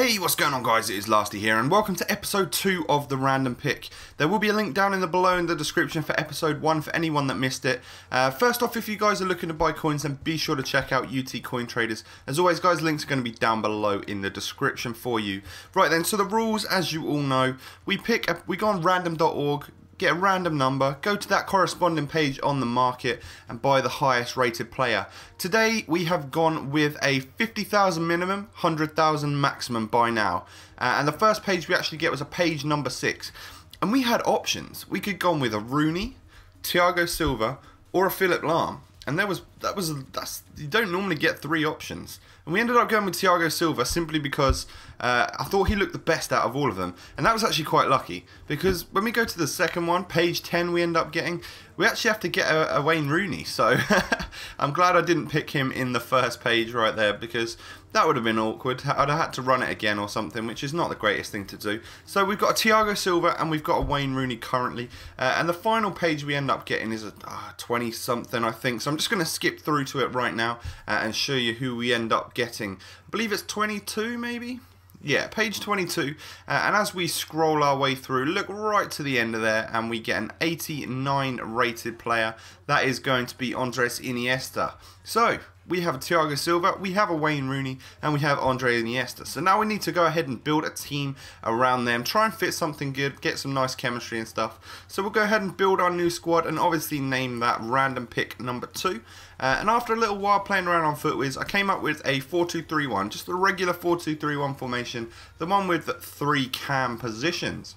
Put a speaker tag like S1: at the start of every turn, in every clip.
S1: Hey, what's going on guys, it is Lasty here and welcome to episode 2 of the random pick. There will be a link down below in the description for episode 1 for anyone that missed it. First off, if you guys are looking to buy coins, then be sure to check out UT Coin Traders. As always guys, links are going to be down below in the description for you. Right then, so the rules, as you all know, we go on random.org, get a random number, go to that corresponding page on the market and buy the highest rated player. Today we have gone with a 50,000 minimum, 100,000 maximum buy now. And the first page we actually get was a page number 6. And we had options. We could go on with a Rooney, Thiago Silva or a Philip Lahm. And you don't normally get 3 options. And we ended up going with Thiago Silva simply because I thought he looked the best out of all of them. And that was actually quite lucky, because when we go to the second one, page 10 we end up getting, we actually have to get a Wayne Rooney. So I'm glad I didn't pick him in the first page right there, because that would have been awkward. I'd have had to run it again or something, which is not the greatest thing to do. So we've got a Thiago Silva and we've got a Wayne Rooney currently. And the final page we end up getting is a 20 something, I think. So I'm just going to skip through to it right now and show you who we end up getting. I believe it's 22 maybe? Yeah, page 22, and as we scroll our way through, look right to the end of there, and we get an 89 rated player. That is going to be Andres Iniesta. So we have a Thiago Silva, we have a Wayne Rooney, and we have Andre Iniesta. So now we need to go ahead and build a team around them, try and fit something good, get some nice chemistry and stuff. So we'll go ahead and build our new squad and obviously name that random pick number 2. And after a little while playing around on FootWiz, I came up with a 4-2-3-1, just a regular 4-2-3-1 formation, the one with 3 cam positions.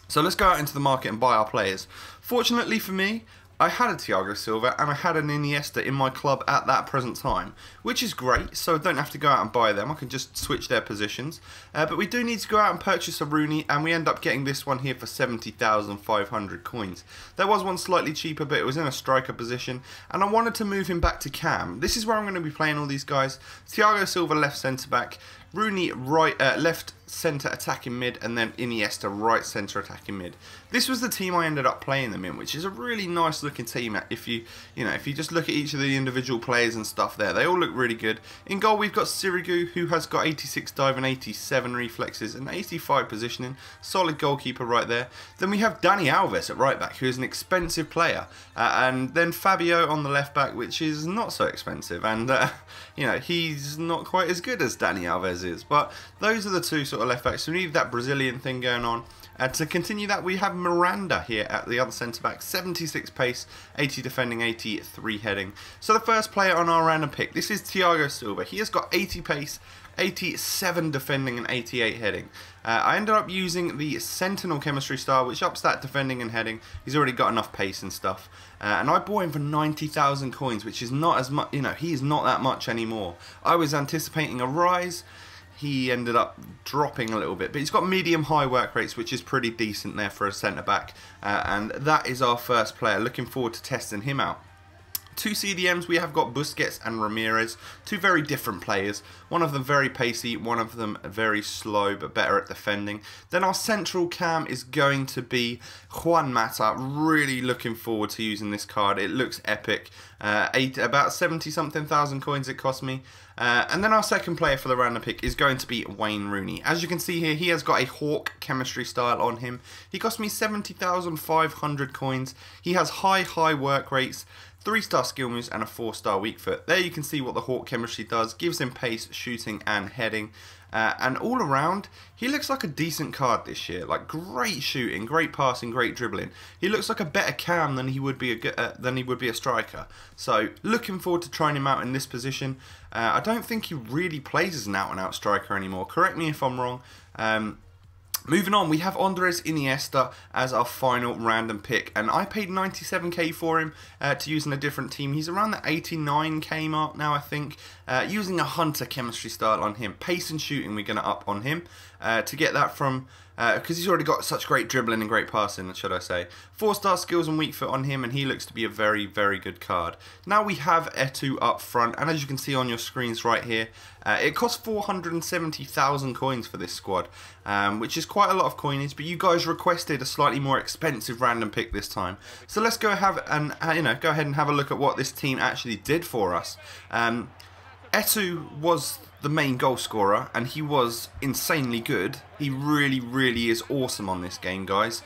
S1: So let's go out into the market and buy our players. Fortunately for me, I had a Thiago Silva and I had an Iniesta in my club at that present time, which is great, so I don't have to go out and buy them, I can just switch their positions. But we do need to go out and purchase a Rooney, and we end up getting this one here for 70,500 coins. There was one slightly cheaper, but it was in a striker position, and I wanted to move him back to cam. This is where I'm going to be playing all these guys. Thiago Silva left centre back, Rooney left centre attacking mid, and then Iniesta right centre attacking mid. This was the team I ended up playing them in, which is a really nice looking team. If you just look at each of the individual players and stuff there, they all look really good. In goal we've got Sirigu, who has got 86 dive and 87 reflexes and 85 positioning, solid goalkeeper right there. Then we have Dani Alves at right back, who is an expensive player, and then Fabio on the left back, which is not so expensive, and he's not quite as good as Dani Alves is, but those are the two sort of left backs. So we need that Brazilian thing going on. To continue that, we have Miranda here at the other centre back, 76 pace, 80 defending, 83 heading. So the first player on our random pick, this is Thiago Silva. He has got 80 pace, 87 defending and 88 heading. I ended up using the Sentinel chemistry style, which ups that defending and heading. He's already got enough pace and stuff. And I bought him for 90,000 coins, which is not as much, he is not that much anymore. I was anticipating a rise. He ended up dropping a little bit, but he's got medium-high work rates, which is pretty decent there for a centre-back. And that is our first player. Looking forward to testing him out. 2 CDMs, we have got Busquets and Ramirez, 2 very different players, one of them very pacey, one of them very slow but better at defending. Then our central cam is going to be Juan Mata. Really looking forward to using this card, it looks epic. About 70 something thousand coins it cost me. And then our second player for the random pick is going to be Wayne Rooney. As you can see here, he has got a Hawk chemistry style on him. He cost me 70,500 coins. He has high work rates, 3-star skill moves and a 4-star weak foot. There you can see what the Hawk chemistry does. Gives him pace, shooting and heading. And all around, he looks like a decent card this year. Like great shooting, great passing, great dribbling. He looks like a better cam than he would be a striker. So looking forward to trying him out in this position. I don't think he really plays as an out-and-out striker anymore. Correct me if I'm wrong. Moving on, we have Andres Iniesta as our final random pick, and I paid 97k for him to use in a different team. He's around the 89k mark now, I think, using a Hunter chemistry style on him. Pace and shooting we're going to up on him to get that from, because he's already got such great dribbling and great passing, should I say. 4-star skills and weak foot on him, and he looks to be a very good card. Now we have Etu up front, and as you can see on your screens right here, it costs 470,000 coins for this squad, which is quite a lot of coinage, but you guys requested a slightly more expensive random pick this time. So let's go ahead and have a look at what this team actually did for us. Etu was the main goal scorer, and he was insanely good. He really, really is awesome on this game, guys.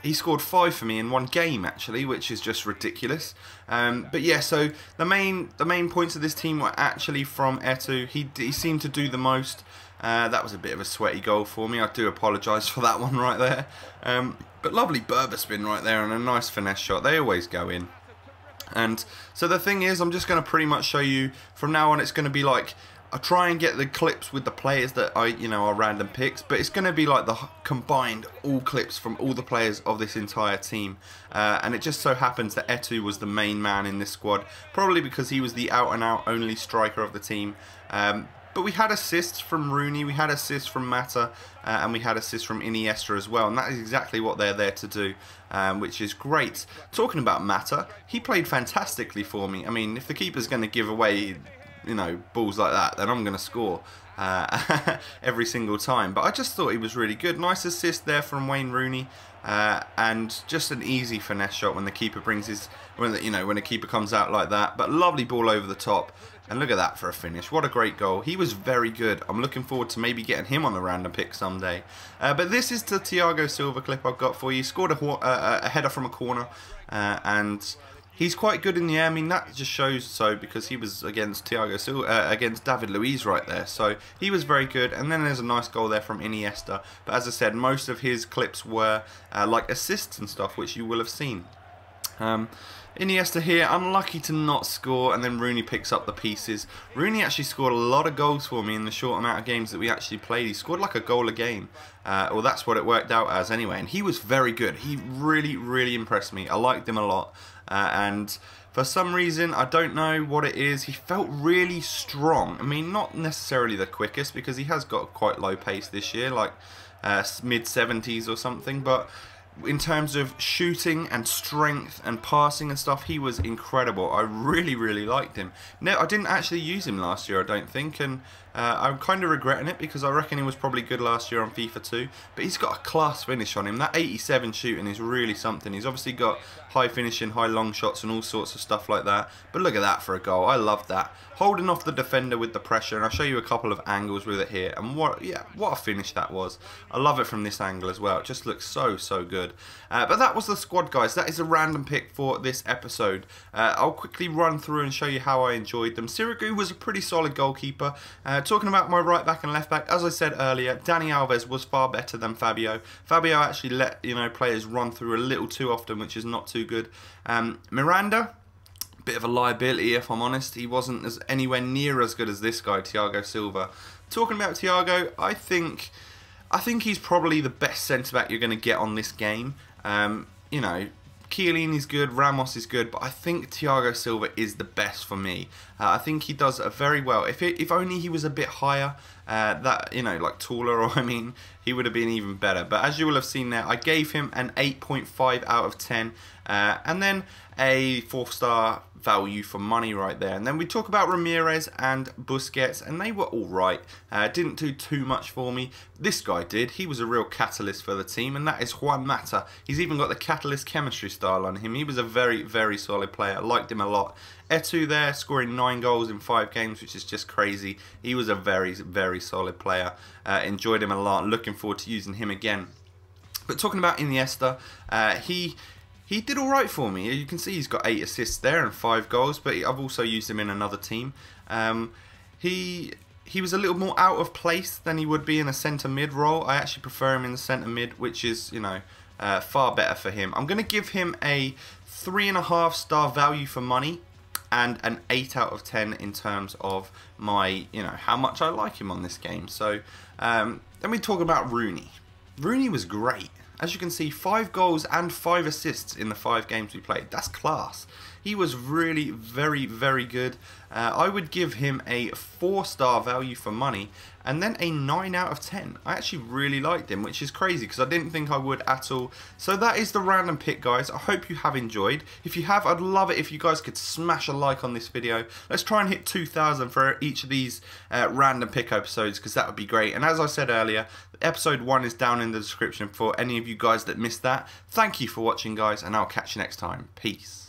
S1: He scored 5 for me in one game, actually, which is just ridiculous. But yeah, so the main points of this team were actually from Etu. He seemed to do the most. That was a bit of a sweaty goal for me. I do apologise for that one right there. But lovely Berber spin right there and a nice finesse shot. They always go in. And so the thing is, I'm just going to pretty much show you from now on. It's going to be like, I try and get the clips with the players that are random picks, but it's going to be like the combined all clips from all the players of this entire team. And it just so happens that Etu was the main man in this squad, probably because he was the out-and-out only striker of the team. But we had assists from Rooney, we had assists from Mata, and we had assists from Iniesta as well. And that is exactly what they're there to do, which is great. Talking about Mata, he played fantastically for me. I mean, if the keeper's going to give away, balls like that, then I'm going to score every single time. But I just thought he was really good. Nice assist there from Wayne Rooney, and just an easy finesse shot when the keeper brings his, when the keeper comes out like that. But lovely ball over the top. And look at that for a finish. What a great goal. He was very good. I'm looking forward to maybe getting him on the random pick someday. But this is the Thiago Silva clip I've got for you. He scored a header from a corner. And he's quite good in the air. I mean, that just shows so because he was against Thiago Silva, against David Luiz right there. So he was very good. And then there's a nice goal there from Iniesta. But as I said, most of his clips were like assists and stuff, which you will have seen. Iniesta here, unlucky to not score, and then Rooney picks up the pieces. Rooney actually scored a lot of goals for me in the short amount of games that we actually played. He scored like a goal a game, or that's what it worked out as anyway, and he was very good. He really, really impressed me. I liked him a lot, and for some reason, I don't know what it is, he felt really strong. I mean, not necessarily the quickest, because he has got quite low pace this year, like mid-70s or something, but in terms of shooting and strength and passing and stuff, he was incredible. I really, really liked him. No, I didn't actually use him last year, I don't think, and I'm kind of regretting it because I reckon he was probably good last year on FIFA 2, but he's got a class finish on him. That 87 shooting is really something. He's obviously got high finishing, high long shots and all sorts of stuff like that, but look at that for a goal. I love that. Holding off the defender with the pressure, and I'll show you a couple of angles with it here, and what a finish that was. I love it from this angle as well. It just looks so, so good. But that was the squad, guys. That is a random pick for this episode. I'll quickly run through and show you how I enjoyed them. Sirigu was a pretty solid goalkeeper. Talking about my right back and left back, as I said earlier, Dani Alves was far better than Fabio. Fabio actually let players run through a little too often, which is not too good. Miranda, bit of a liability if I'm honest. He wasn't anywhere near as good as this guy, Thiago Silva. Talking about Thiago, I think he's probably the best centre back you're going to get on this game. Chiellini is good, Ramos is good, but I think Thiago Silva is the best for me. I think he does very well. If only he was a bit higher, like taller, or he would have been even better. But as you will have seen there, I gave him an 8.5 out of 10, and then a 4-star value for money right there. And then we talk about Ramirez and Busquets, and they were all right. Didn't do too much for me. This guy did. He was a real catalyst for the team, and that is Juan Mata. He's even got the catalyst chemistry style on him. He was a very, very solid player. I liked him a lot. Etu there, scoring 9 goals in 5 games, which is just crazy. He was a very, very solid player. Enjoyed him a lot. Looking forward to using him again. But talking about Iniesta, he did alright for me. You can see he's got 8 assists there and 5 goals, but I've also used him in another team. He was a little more out of place than he would be in a centre mid role. I actually prefer him in the centre mid, which is, far better for him. I'm going to give him a 3.5-star value for money and an 8 out of 10 in terms of my, how much I like him on this game. So then we talk about Rooney. Rooney was great. As you can see, 5 goals and 5 assists in the 5 games we played. That's class. He was really very, very good. I would give him a 4-star value for money and then a 9 out of 10. I actually really liked him, which is crazy because I didn't think I would at all. So that is the random pick, guys. I hope you have enjoyed. If you have, I'd love it if you guys could smash a like on this video. Let's try and hit 2,000 for each of these random pick episodes, because that would be great. And as I said earlier, episode 1 is down in the description for any of you guys that missed that. Thank you for watching, guys, and I'll catch you next time. Peace.